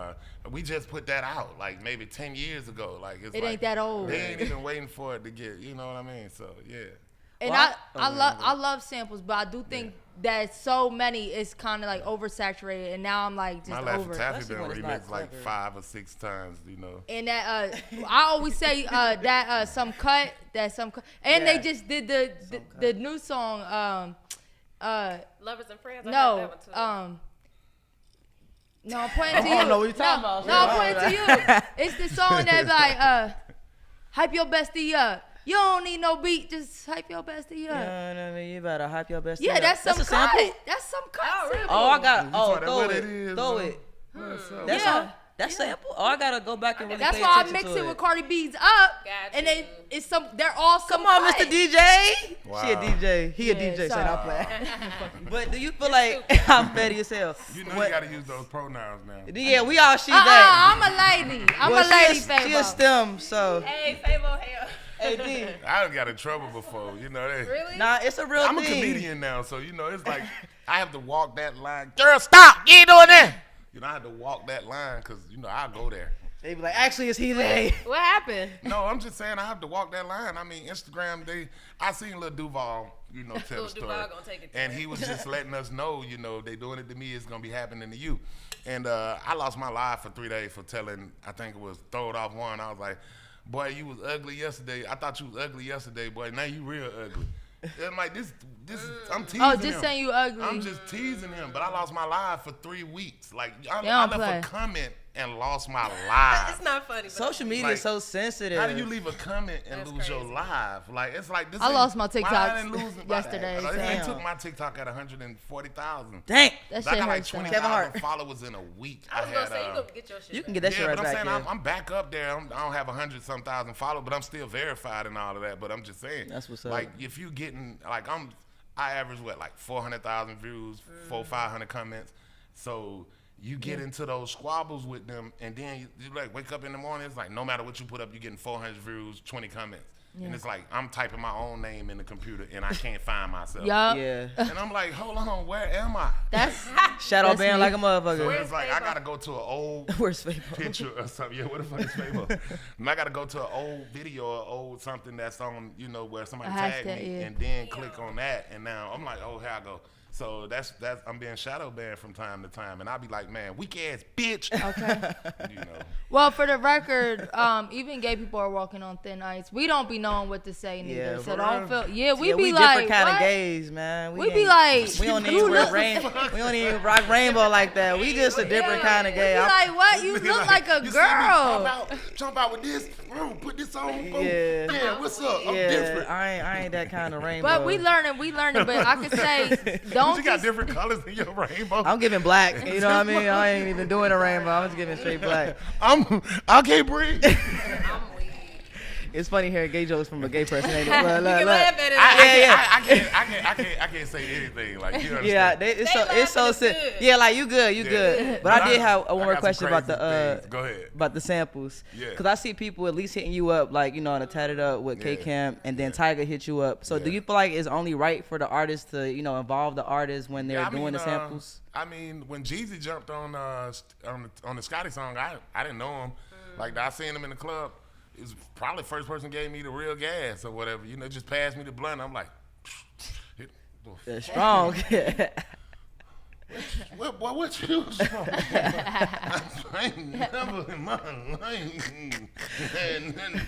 We just put that out like maybe 10 years ago. Like It ain't that old. They ain't even waiting for it to get, you know what I mean? So yeah. And Well, I love samples, but I do think that so many is kind of like oversaturated, and now I'm like just My over Laffy it. Taffy Especially been when it's not remixed like clever. 5 or 6 times, you know. And that I always say that some cut, and they just did the new song Lovers and Friends? I heard no that one too. no, I'm pointing to you. I don't know what you're talking about. No, I'm pointing to you. It's the song that's like hype your bestie up. You don't need no beat, just hype your bestie up. No, you better hype your best. Yeah, that's some a cut. sample. That's some cut. Oh, really? Oh, I got. thought that Throw what it. it is, Throw bro? it. What's up? That's Yeah. all. That's sample. Oh, I gotta go back and really That's pay why I attention mix to it with Cardi B's up, and then it's some. They're all some. Come on, cut. Mr. DJ. Wow. She a DJ. He a Yeah, DJ. Say sorry. not playing. But do you feel like I'm petty as hell? You know What- you gotta use those pronouns now. Yeah, we all she that. I'm a lady. I'm Well, a lady, She a Fabo. STEM, so. Hey, Fabo, hell. Hey, D. I done got in trouble before, you know that. Really? Nah, it's a real I'm a thing. comedian now, so you know it's like I have to walk that line. Girl, stop! You ain't doing that. You know I have to walk that line because you know I go there. They be like, actually, it's he they. What happened? No, I'm just saying I have to walk that line. I mean, Instagram, I seen Lil Duval, you know, tell the Lil story. Duval gonna take it to And him. he was just letting us know, you know, they doing it to me, it's gonna be happening to you. And I lost my life for 3 days for telling, I think it was Throw It Off One. I was like, boy, you was ugly yesterday. I thought you was ugly yesterday, boy. Now you real ugly. And like this is, I'm teasing him. Oh, just saying you ugly. I'm just teasing him, but I lost my life for 3 weeks. Like I don't left play. a comment and lost my life. It's not funny. But Social media Like, is so sensitive. How do you leave a comment and That's lose your crazy. life? Like it's like this. I ain't- lost my why I TikToks didn't lose it? yesterday, They Damn. took my TikTok at 140,000. Dang. That I shit got like hurts. so. 20,000 followers in a week. I was gonna say, you gonna get your shit You can back. get that shit Yeah, right but I'm back. saying Yeah. I'm back up there. I don't have 100-some thousand followers, but I'm still verified and all of that. But I'm just saying, That's what's up. Like if you getting like I average what like 400,000 views, 400-500 comments. So you get into those squabbles with them, and then you like wake up in the morning. It's like no matter what you put up, you're getting 400 views, 20 comments. And it's like I'm typing my own name in the computer and I can't find myself. Yup. Yeah. And I'm like, hold on, where am I? That's Shadow That's band me. like a So motherfucker. it's like I gotta go to an old Where's Fabo? picture or something. Yeah, what the fuck is Fabo? And I gotta go to an old video or old something that's on, you know, where somebody A tagged hashtag, me yeah. and then click on that. And now I'm like, oh, here I go. So that's I'm being shadow banned from time to time, and I'll be like, man, weak ass bitch. Okay. You know. Well, for the record, even gay people are walking on thin ice. We don't be knowing what to say neither. Yeah, So don't feel. Yeah, we be we like different kind what? of gays, man. We be like, we don't even we don't even rock rainbow like that. We just a different kind of gay. We be like, what? You look like a You see me girl. jump out with this, put this on. Boom. Yeah. Yeah, what's up? I'm different. I ain't that kind of rainbow. But we learning. But I could say, don't You got different colors in your rainbow. I'm giving black. You know what I mean? I ain't even doing a rainbow. I'm just giving straight black. I can't breathe. It's funny hearing gay jokes from a gay person. Ain't it? You Look, can look. laugh at it. I can't say anything. Like, you understand? Yeah, it's so sick. Yeah, like you good. Yeah. But I did have one more got some question about crazy the things. Go ahead. about the samples. Yeah. Cause I see people at least hitting you up, like, you know, on a Tatted Up with K Camp, and then Tyga hit you up. So do you feel like it's only right for the artist to, you know, involve the artist when they're doing the samples? I mean, when Jeezy jumped on the Scotty song, I didn't know him. Like, I seen him in the club. It was probably the first person gave me the real gas or whatever. You know, just passed me the blunt. I'm like, They're strong. What you strong? I ain't never in my life. And then,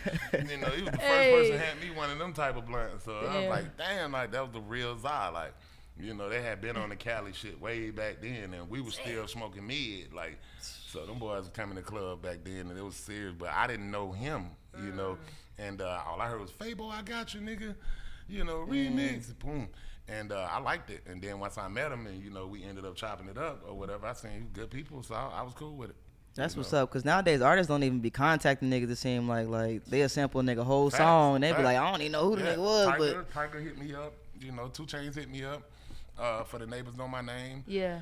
you know, he was the first person that had me one of them type of blunts. So I was like, damn, like, that was the real Zai. Like, you know, they had been on the Cali shit way back then, and we was still smoking mid. Like, so them boys were coming to the club back then, and it was serious. But I didn't know him, you know. And all I heard was, Fabo, I got you, nigga. You know, remix, boom. And I liked it. And then once I met him, and, you know, we ended up chopping it up or whatever, I seen good people, so I was cool with it. That's what's up, because nowadays artists don't even be contacting niggas. It seem like they'll sample a nigga whole song, and they be like, I don't even know who the nigga was. Tyga hit me up. You know, 2 Chainz hit me up. For the Neighbors Know My Name. Yeah.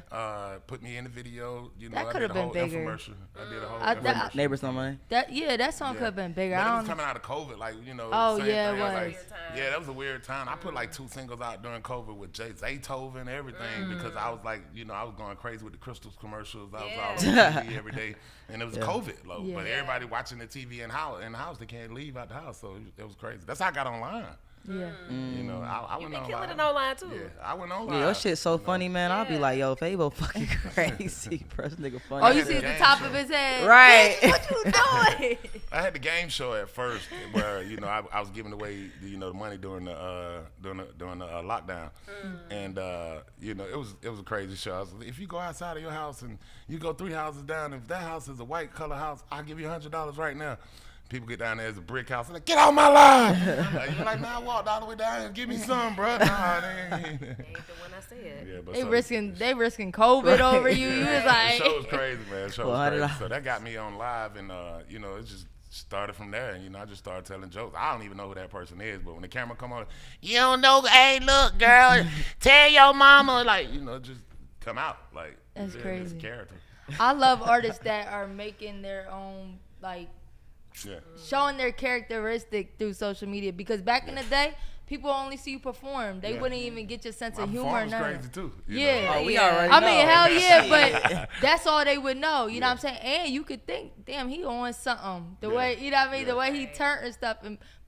Put me in the video. You know, That I could did have a whole been bigger. infomercial. I did a whole infomercial. Neighbors Know My Name. That song could have been bigger. But it was coming out of COVID, like, you know. Oh, same yeah, thing. it was. Like, yeah, that was a weird time. I put like 2 singles out during COVID with Zaytoven and everything because I was like, you know, I was going crazy with the Crystals commercials. I was all on TV every day, and it was COVID, low. But everybody watching the TV in the house, they can't leave out the house, so it was crazy. That's how I got online. Yeah. You know, I went online. Killing it online too. Yeah, I went online. Yeah, your shit's so funny, man. I'll be like, yo, Fabo fucking crazy. Bro, this nigga funny. Oh, you see the top of his head. Right. Bitch, what you doing? I had the game show at first where, you know, I was giving away, you know, the money during the lockdown. And, you know, it was a crazy show. I was like, if you go outside of your house and you go 3 houses down, if that house is a white color house, I'll give you $100 right now. People get down there as a brick house and like, get out my line. You're like, man, I walked all the way down here and give me some, bro. Nah, they ain't the one I said. Yeah, but they risking COVID over you. You was like, the show was crazy, man. The show was crazy. So that got me on live, and you know, it just started from there. And you know, I just started telling jokes. I don't even know who that person is, but when the camera come on, you don't know. Hey, look, girl, tell your mama, like, you know, just come out, like, that's crazy. Character. I love artists that are making their own, like, showing their characteristic through social media, because back in the day, people only see you perform. They wouldn't even get your sense of humor. My crazy too. Yeah. Oh, we already I know. mean, hell yeah, but that's all they would know. You know what I'm saying? And you could think, damn, he on something. The way, you know what I mean? The way he turned and stuff.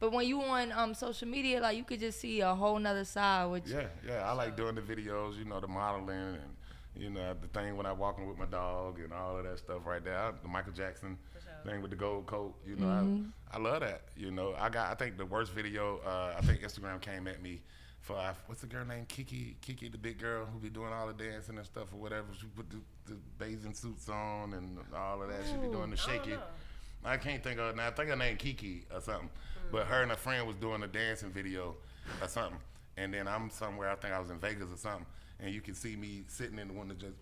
But when you on social media, like, you could just see a whole nother side. Which I like doing the videos, you know, the modeling and, you know, the thing when I'm walking with my dog and all of that stuff right there. The Michael Jackson thing with the gold coat, you know, I love that. You know, I think the worst video, I think Instagram came at me for, what's the girl named Kiki, the big girl who be doing all the dancing and stuff or whatever. She put the bathing suits on and all of that. She be doing the shaky. I can't think of it now. I think her name Kiki or something. But her and her friend was doing a dancing video or something. And then I'm somewhere, I think I was in Vegas or something, and you can see me sitting in the window just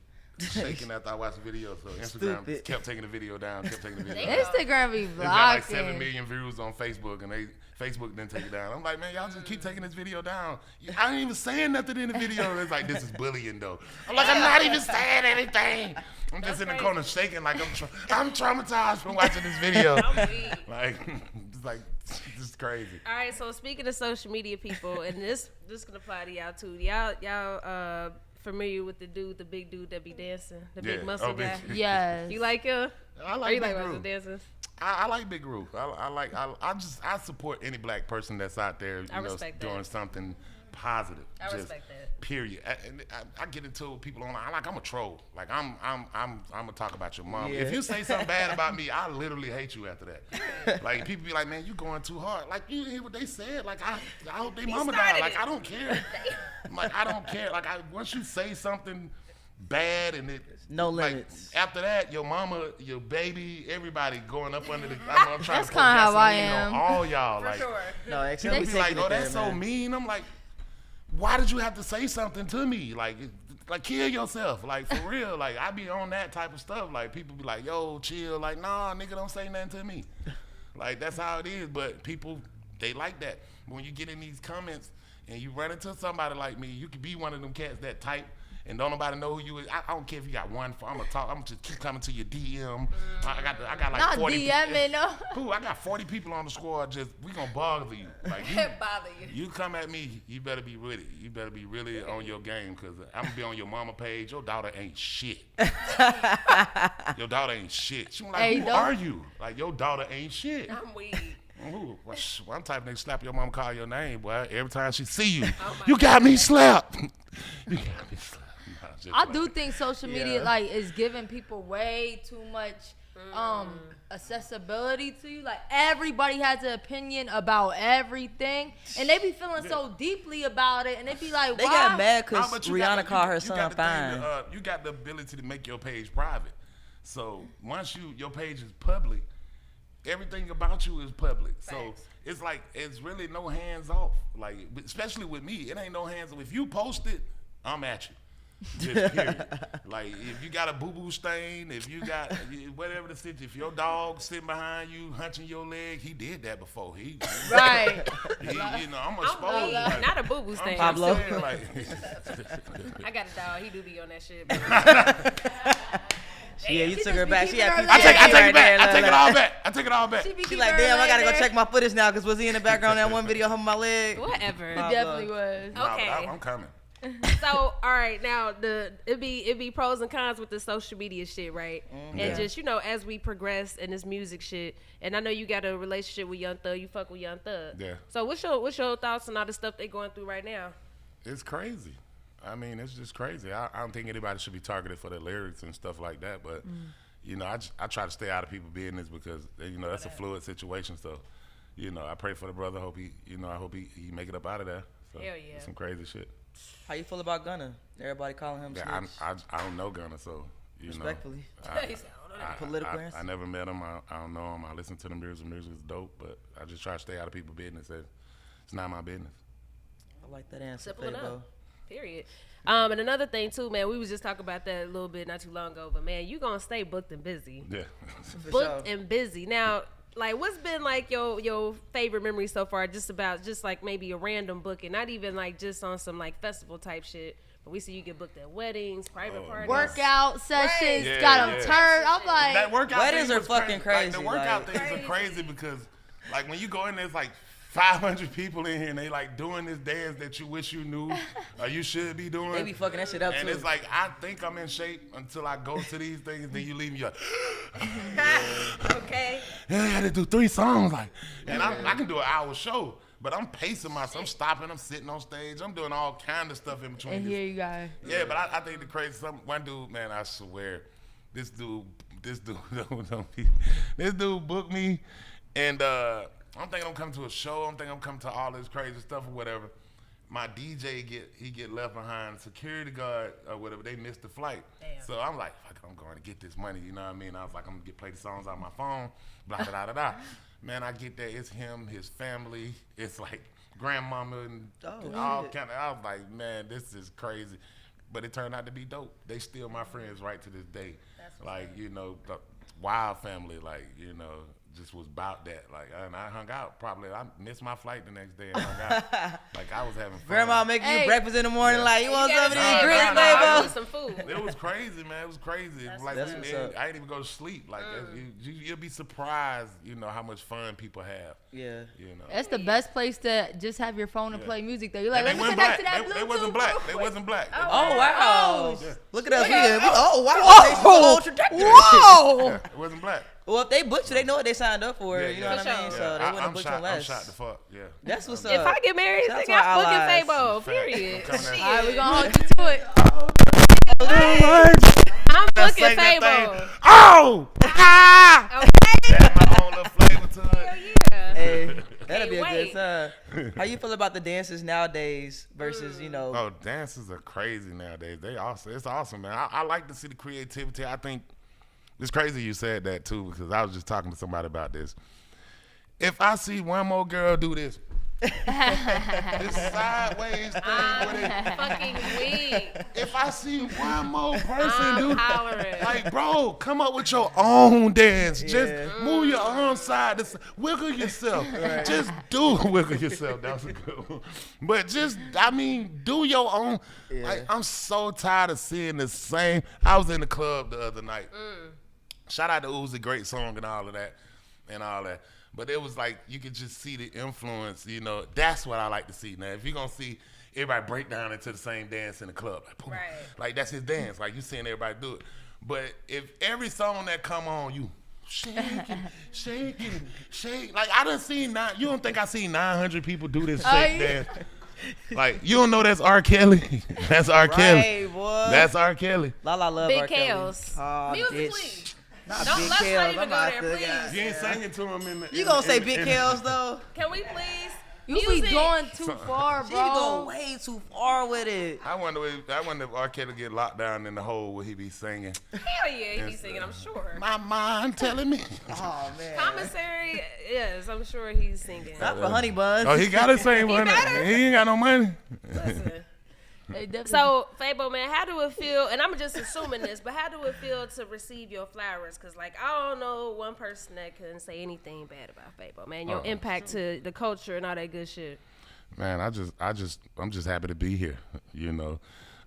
shaking after I watched the video. So Instagram kept taking the video down, Instagram be blocking. It's got like 7 million views on Facebook, and Facebook didn't take it down. I'm like, man, y'all just keep taking this video down. I ain't even saying nothing in the video. It's like, this is bullying though. I'm like, I'm not even saying anything. I'm just in the corner shaking like I'm traumatized from watching this video. Like, it's like, this is crazy. All right, so speaking of social media people, and this can apply to y'all too. Y'all familiar with the big dude that be dancing, the big muscle guy? Yes. You like him? I like or you Big like Group. dancers? I like Big Group. I support any black person that's out there, you know, doing something positive. I respect that. Period. I get into people online. I'm a troll. Like I'm gonna talk about your mom. Yeah. If you say something bad about me, I literally hate you after that. Like people be like, man, you going too hard. Like you hear what they said. Like I hope they mama died. Like I don't care. Like I don't care. Like once you say something bad and it no like, limits. After that, your mama, your baby, everybody going up under the. I'm trying That's to kind of how I gasoline am. on all y'all. For like, sure. No, people be like, oh, that's so mean. I'm like, why did you have to say something to me? Like kill yourself. Like for real. Like I be on that type of stuff. Like people be like, yo, chill. Like nah, nigga, don't say nothing to me. Like that's how it is. But people, they like that. When you get in these comments and you run into somebody like me, you could be one of them cats that type. And don't nobody know who you is. I don't care if you got one. I'm gonna talk. I'm just keep coming to your DM. I got like Not 40. DMing, no. Cool. I got 40 people on the squad. Just we gonna bother you. Like you, Bother you. you come at me. You better be ready. You better be really on your game because I'm gonna be on your mama page. Your daughter ain't shit. Your daughter ain't shit. She like, Hey, who are you? Like your daughter ain't shit. I'm weak. Ooh, one type of nigga slap your mom, call your name, boy. Every time she see you, you got me slapped. You got me slapped. I do think social media like is giving people way too much accessibility to you. Like everybody has an opinion about everything, and they be feeling so deeply about it, and they be like, They why? got mad because Nah, but you Rihanna got called her you son got the fine. thing you got the ability to make your page private. So once your page is public, everything about you is public. So it's like it's really no hands off. Like especially with me, it ain't no hands off. If you post it, I'm at you. Just period. Like if you got a boo-boo stain, if you got whatever the situation, if your dog sitting behind you hunching your leg, he did that before. Right. You know, I'm exposed. Like, Not a boo-boo stain. Pablo. saying, like, I got a dog. He do be on that shit. Yeah, you took her be back. She keeping had her PTA I take it right there, back. I take it look. all back. I take it all back. She be She keeping like, her damn, I leg gotta go there. check my footage now because was he in the background in that one video humping my leg? Whatever. He definitely was. Nah, but Okay. I'm coming. So all right, now it be pros and cons with the social media shit, right? And just as we progress in this music shit, and I know you got a relationship with Young Thug, you fuck with Young Thug. Yeah. So what's your thoughts on all the stuff they going through right now? It's crazy. I mean, it's just crazy. I don't think anybody should be targeted for their lyrics and stuff like that. But I try to stay out of people's business because that's a fluid situation. So I pray for the brother. Hope he make it up out of there. So, Hell yeah. it's some crazy shit. How you feel about Gunna? Everybody calling him Yeah, snitch. I don't know Gunna, so Respectfully. Political answer. I never met him. I don't know him. I listen to the music. Music is dope, but I just try to stay out of people's business. It's not my business. I like that answer, Simple enough. Fabo. Period. And another thing too, man, we was just talking about that a little bit not too long ago, but man, you gonna stay booked and busy. Yeah. Booked and busy. Now, like, what's been like your favorite memory so far? Just like maybe a random booking, not even like just on some like festival type shit. But we see you get booked at weddings, private parties, Workout sessions, Yeah, got them yeah. turned. I'm like, That workout Weddings thing are was fucking crazy, Like, the workout like- things are crazy because, like, when you go in, there's like 500 people in here and they like doing this dance that you wish you knew or you should be doing. They be fucking that shit up and too. it's like, I think I'm in shape until I go to these things, then you leave me like, Okay. yeah, I gotta do 3 songs. Like, and I can do an hour show, but I'm pacing myself. I'm stopping, I'm sitting on stage, I'm doing all kind of stuff in between. and this. here you go. Yeah, but I think the crazy one dude, man, I swear, this dude booked me, and I'm thinking I'm coming to a show. I'm thinking I'm coming to all this crazy stuff or whatever. My DJ get left behind. Security guard or whatever, they missed the flight. Damn. So I'm like, fuck, I'm going to get this money. You know what I mean? I was like, I'm gonna play the songs on my phone. Blah blah blah blah. Man, I get there. It's him, his family. It's like grandmama and all kind of. I was like, man, this is crazy. But it turned out to be dope. They still my friends right to this day. Like, the Wild family, like, just was about that. Like, and I hung out. Probably I missed my flight the next day and hung out. Like, I was having fun. Grandma making you breakfast in the morning, like, you want gotta something to say eat, it, grits, Grandma. I Fabo? was some food. It was crazy, man. It was crazy. Like, I didn't even go to sleep. Like, you'll be surprised, how much fun people have. Yeah. That's the best place to just have your phone and play music. Though you're like, let me connect to that Bluetooth. They wasn't black. They wasn't black. Oh wow! Yeah. Look at us here. Oh wow! Whoa! It wasn't black. Well, if they booked you, they know what they signed up for. Yeah, you know what I mean? sure. So they wouldn't book you less. I'm shot the fuck. Yeah. That's what's up. If I get married, Shout out nigga, to our I'm booking allies. Fabo. Period. Shit. All right, we gonna hold you to it. I'm booking Sing that Fabo. thing. Oh! Okay. Add my own little flavor to it. Hell yeah. Hey, that'll be a wait. good time. How you feel about the dances nowadays versus, Oh, dances are crazy nowadays. They awesome. It's awesome, man. I like to see the creativity. I think it's crazy you said that too, because I was just talking to somebody about this. If I see one more girl do this sideways thing with it, Fucking weak. if I see one more person do hollering. like, bro, come up with your own dance. Yeah. Just move your own side to side. Wiggle yourself. Just wiggle yourself. That was a good one. But do your own. Yeah. Like, I'm so tired of seeing the same. I was in the club the other night. Shout out to Uzi, great song and all of that. But it was like, you could just see the influence, That's what I like to see. Now, if you're going to see everybody break down into the same dance in the club, like, boom, like that's his dance. Like, you seeing everybody do it. But if every song that come on, you shake. Like, I done seen you don't think I seen 900 people do this shake dance? Like, you don't know that's R. Kelly? That's R. Kelly. Right, boy. That's R. Kelly. Lala love Big R. Kelly. Kels. Oh, Music, bitch. please. Not Don't- Big let's not Kels. even I'm go out there, there, please. guys. You ain't singing to him in the. You gonna say Big Kels though? Can we please? You be Music. going too far, She go bro. way too far with it. I wonder if R. Kelly get locked down in the hole where he be singing. Hell yeah, he be singing, I'm sure. My mind telling me. Oh man. Commissary, yes, I'm sure he's singing. Not for Honey Buns. Oh, he gotta sing one. He ain't got no money. Listen. They definitely- So, Fabo, man, how do it feel, and I'm just assuming this, but how do it feel to receive your flowers? Because, I don't know one person that can say anything bad about Fabo, man. Your impact to the culture and all that good shit. Man, I'm just happy to be here.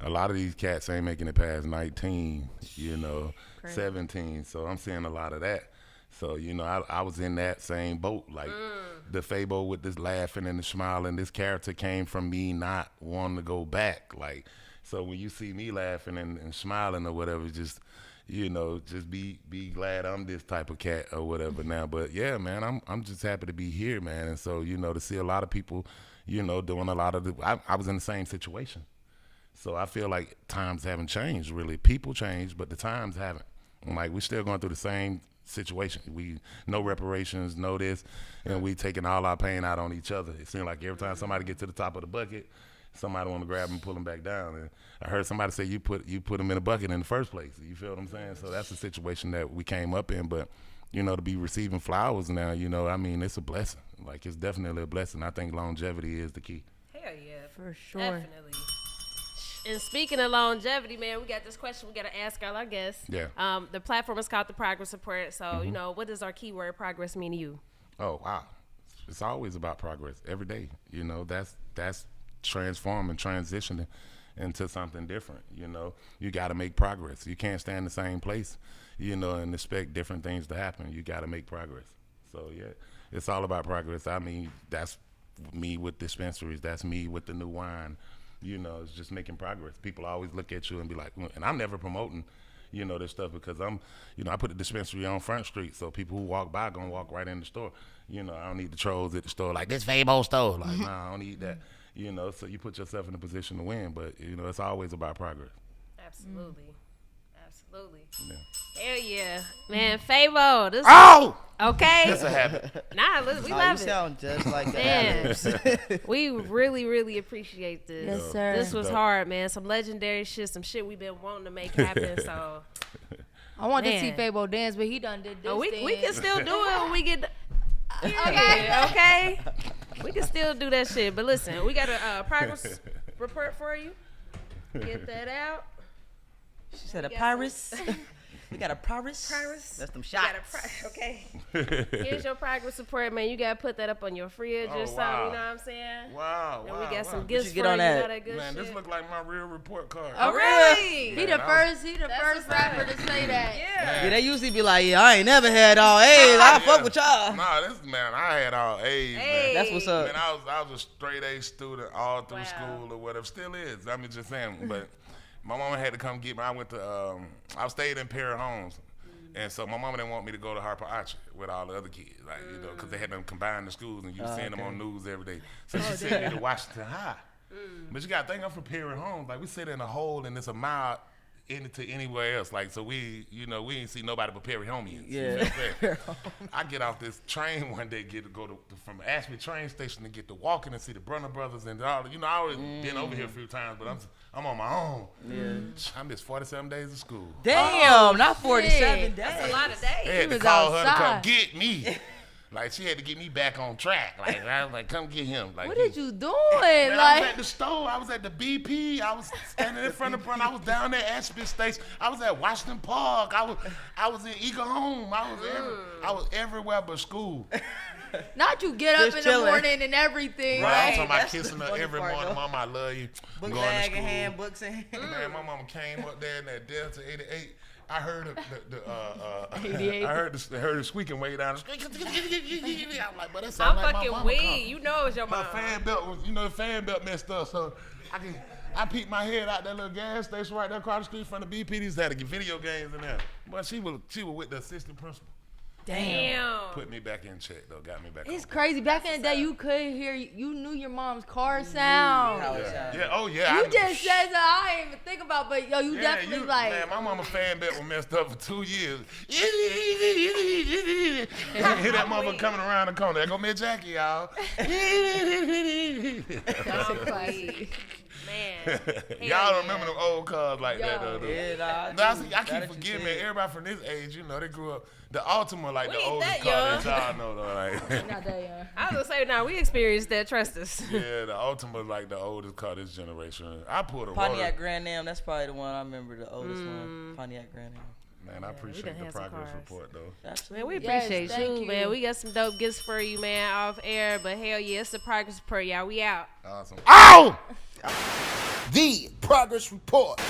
A lot of these cats ain't making it past 19, 17. So I'm seeing a lot of that. So, I was in that same boat. Like, the Fabo with this laughing and the smiling, this character came from me not wanting to go back. Like, so when you see me laughing and smiling or whatever, just, just be glad I'm this type of cat or whatever now. But, yeah, man, I'm just happy to be here, man. And so, to see a lot of people, doing a lot of I was in the same situation. So I feel like times haven't changed, really. People changed, but the times haven't. Like, we're still going through the same situation. We no reparations, no this, and we taking all our pain out on each other. It seems like every time somebody get to the top of the bucket, somebody want to grab them and pull them back down. And I heard somebody say you put them in a bucket in the first place. You feel what I'm saying? So that's the situation that we came up in. But to be receiving flowers now, it's a blessing. Like, it's definitely a blessing. I think longevity is the key. Hell yeah. For sure. Definitely. And speaking of longevity, man, we got this question we got to ask all our guests. Yeah. The platform is called the Progress Report. So, what does our keyword progress mean to you? Oh, wow. It's always about progress every day. That's transforming, transitioning into something different. You got to make progress. You can't stand in the same place, and expect different things to happen. You got to make progress. So, yeah, it's all about progress. I mean, that's me with dispensaries. That's me with the new wine. It's just making progress. People always look at you and be like, and I'm never promoting, this stuff because I'm, I put the dispensary on Front Street, so people who walk by gonna walk right in the store. I don't need the trolls at the store like this Fabo store. Like, nah, I don't need that. So you put yourself in a position to win, but it's always about progress. Absolutely. Absolutely. Yeah. Hell yeah. Man, Fabo. This okay. That's a habit. Nah, we You love it. sound just like Man, that. we really, really appreciate this. Yes, sir. This was hard, man. Some legendary shit, some shit we've been wanting to make happen. So I want to Man. see Fabo dance, but he done did this. we can still do it when we get. Okay. We can still do that shit. But listen, we got a progress report for you. Get that out. She said a pirates. We got a progress. That's them shots. Okay. Here's your progress report, man. You gotta put that up on your fridge or something. Wow. You know what I'm saying? Wow. And we got some You gifts should for get you. on You that. know that good Man, shit. this look like my real report card. Oh, really? Man, He the first what's rapper up. to say that. Yeah. They usually be like, yeah, I ain't never had all A's. I fuck with y'all. Nah, I had all A's, man. That's what's up. Man, I was a straight A student all through school or whatever. Still is. I mean, just saying. But my mama had to come get me. I went to, I stayed in Perry Homes. And so my mama didn't want me to go to Harper Archer with all the other kids, like, you know, because they had them combined the schools and you seeing them on news every day. So she sent me to Washington High. But you got to think, I'm from Perry Homes. Like, we sit in a hole and it's a mile into anywhere else. Like, so we, you know, we ain't see nobody but Perry Homians. Yeah. You know what I'm saying? I get off this train one day, from Ashby train station to get to walking and see the Brunner Brothers and all. You know, I already been over here a few times, but I'm on my own. Yeah. I missed 47 days of school. Damn, not 47 days. That's a lot of days. They had to was call her to come outside. get me. Like, she had to get me back on track. Like, I was like, come get him. Like, What did you doing? Man, I was Like, at the store. I was at the BP. I was standing in front of the I was down there at Ashby Station. I was at Washington Park. I was in Eagle Home. I was everywhere but school. not you get up Just in chilling. the morning and everything. Right. I was Right? talking about That's kissing the her funny every part, morning. though. Mama, I love you. I'm Book going to bag school. in hand, books in hand. Man, my mama came up there in that Delta 88. I heard the 88. I heard the squeaking way down the street. I'm like, but that I'm sound like my fucking mama weak. coming. You know it's your My mom. fan belt was, the fan belt messed up, so I peeked my head out that little gas station right there across the street from the BP. These had video games in there. But she was with the assistant principal. Damn. Put me back in check though, got me back. It's on. crazy. Back in the day, you could hear, you knew your mom's car sound. How it Yeah. sound. Yeah. Oh yeah. You just said that I ain't even think about, but yo, you definitely like. Man, my mama fan belt was messed up for 2 years. Hear that motherfucker coming around the corner. There go Miss Jackie, y'all. That's a classic. Man. Y'all don't remember them old cars like that though. Yeah, nah, Nah, do. I Now keep that you forgetting, said man. Everybody from this age, they grew up. The Altima, like We the ain't oldest that car that young. y'all know, though. Like, Not that young. I was gonna say, now we experienced that. Trust us. yeah, the Altima, like the oldest car this generation. I pulled a Pontiac rotor. Grand Am, that's probably the one I remember, the oldest one. Pontiac Grand Am. Man, I appreciate done the had some progress cars. report, though. Man, we Yes, appreciate thank you, you. man. We got some dope gifts for you, man, off air. But hell yeah, it's the progress report, y'all. We out. Awesome. Ow! The progress report.